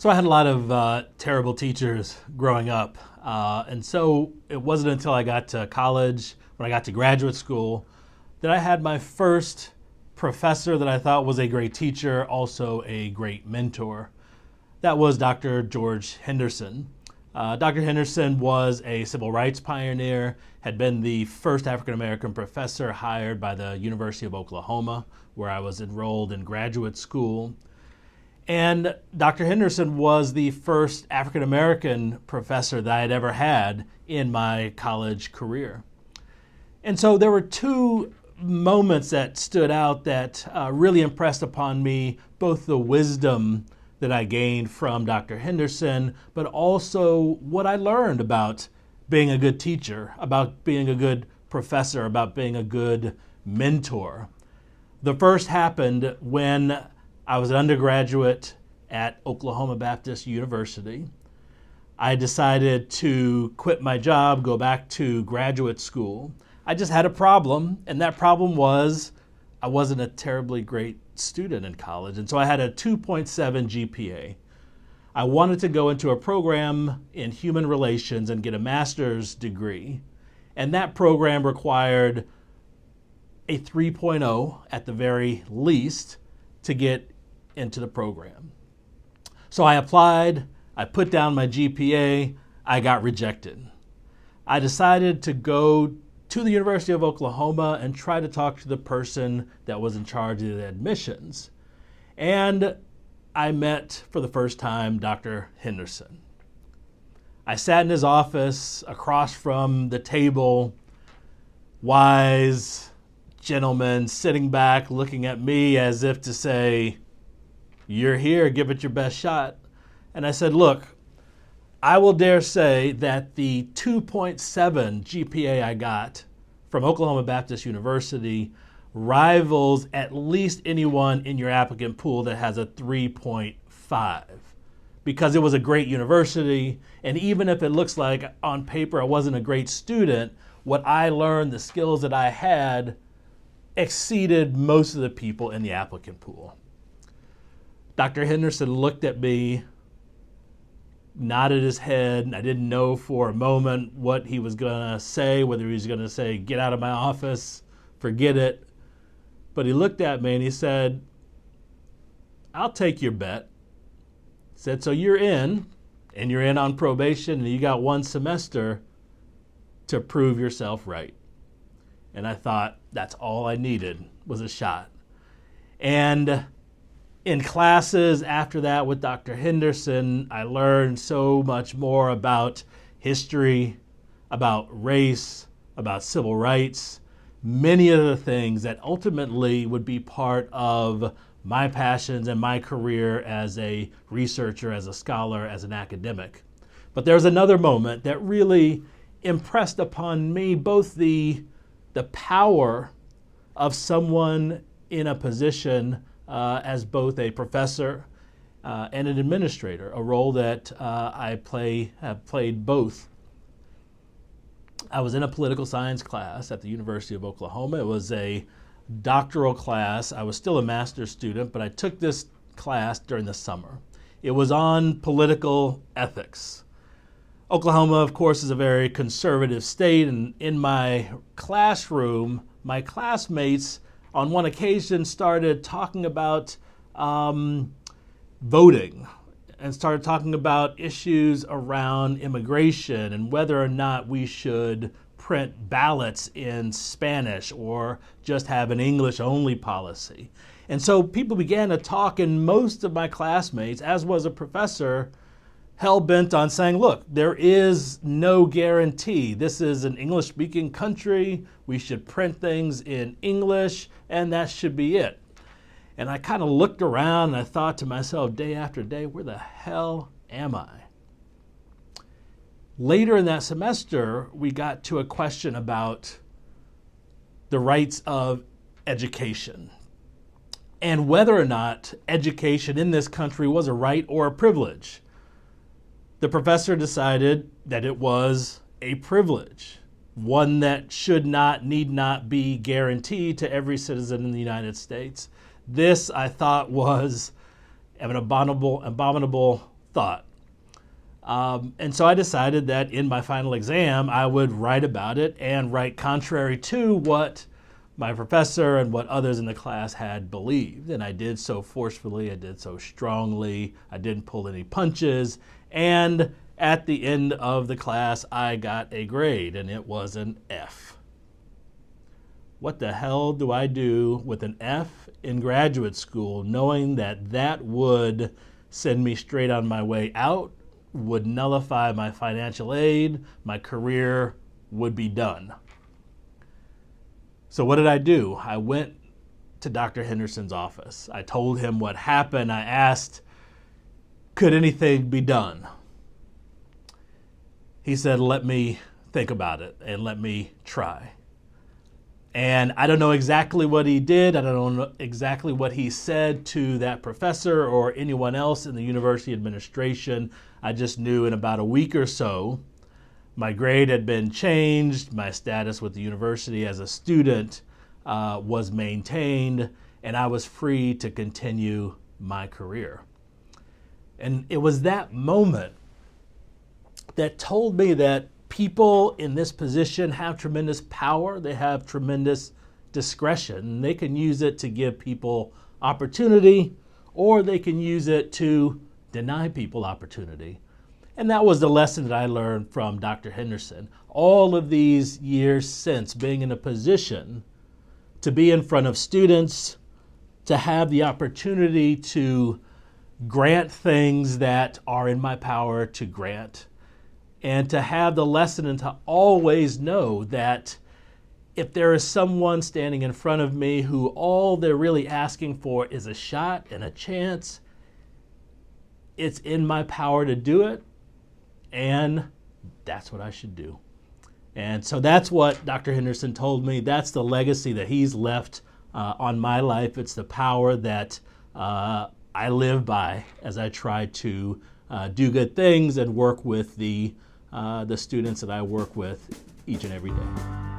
So I had a lot of terrible teachers growing up. And so it wasn't until I got to college, when I got to graduate school, that I had my first professor that I thought was a great teacher, also a great mentor. That was Dr. George Henderson. Dr. Henderson was a civil rights pioneer, had been the first African-American professor hired by the University of Oklahoma, where I was enrolled in graduate school. And Dr. Henderson was the first African-American professor that I had ever had in my college career. And so there were two moments that stood out that really impressed upon me both the wisdom that I gained from Dr. Henderson, but also what I learned about being a good teacher, about being a good professor, about being a good mentor. The first happened when I was an undergraduate at Oklahoma Baptist University. I decided to quit my job, go back to graduate school. I just had a problem, and that problem was I wasn't a terribly great student in college, and so I had a 2.7 GPA. I wanted to go into a program in human relations and get a master's degree, and that program required a 3.0 at the very least to get into the program. So I applied, I put down my GPA, I got rejected. I decided to go to the University of Oklahoma and try to talk to the person that was in charge of the admissions. And I met for the first time Dr. Henderson. I sat in his office across from the table, wise gentleman sitting back looking at me as if to say, "You're here, give it your best shot." And I said, "Look, I will dare say that the 2.7 GPA I got from Oklahoma Baptist University rivals at least anyone in your applicant pool that has a 3.5, because it was a great university, and even if it looks like on paper I wasn't a great student, what I learned, the skills that I had, exceeded most of the people in the applicant pool." Dr. Henderson looked at me, nodded his head, and I didn't know for a moment what he was going to say, whether he was going to say, "Get out of my office, forget it." But he looked at me and he said, "I'll take your bet." He said, "So you're in, and you're in on probation, and you got one semester to prove yourself right." And I thought that's all I needed was a shot. And in classes after that with Dr. Henderson, I learned so much more about history, about race, about civil rights, many of the things that ultimately would be part of my passions and my career as a researcher, as a scholar, as an academic. But there's another moment that really impressed upon me both the power of someone in a position as both a professor and an administrator, a role that I have played both. I was in a political science class at the University of Oklahoma. It was a doctoral class. I was still a master's student, but I took this class during the summer. It was on political ethics. Oklahoma, of course, is a very conservative state, and in my classroom, my classmates on one occasion started talking about voting and started talking about issues around immigration and whether or not we should print ballots in Spanish or just have an English-only policy. And so people began to talk, and most of my classmates, as was a professor, hell-bent on saying, "Look, there is no guarantee. This is an English-speaking country. We should print things in English, and that should be it." And I kind of looked around and I thought to myself day after day, where the hell am I? Later in that semester, we got to a question about the rights of education and whether or not education in this country was a right or a privilege. The professor decided that it was a privilege, one that need not be guaranteed to every citizen in the United States. This, I thought, was an abominable thought. And so I decided that in my final exam, I would write about it and write contrary to what my professor and what others in the class had believed. And I did so forcefully, I did so strongly, I didn't pull any punches. And at the end of the class, I got a grade, and it was an F. What the hell do I do with an F in graduate school, knowing that that would send me straight on my way out, would nullify my financial aid, my career would be done? So what did I do? I went to Dr. Henderson's office. I told him what happened. I asked, could anything be done? He said, let me think about it and let me try. And I don't know exactly what he did. I don't know exactly what he said to that professor or anyone else in the university administration. I just knew in about a week or so, my grade had been changed, my status with the university as a student was maintained, and I was free to continue my career. And it was that moment that told me that people in this position have tremendous power, they have tremendous discretion, and they can use it to give people opportunity, or they can use it to deny people opportunity. And that was the lesson that I learned from Dr. Henderson. All of these years since, being in a position to be in front of students, to have the opportunity to grant things that are in my power to grant, and to have the lesson and to always know that if there is someone standing in front of me who all they're really asking for is a shot and a chance, it's in my power to do it, and that's what I should do. And so that's what Dr. Henderson told me. That's the legacy that he's left on my life. It's the power that I live by as I try to do good things and work with the students that I work with each and every day.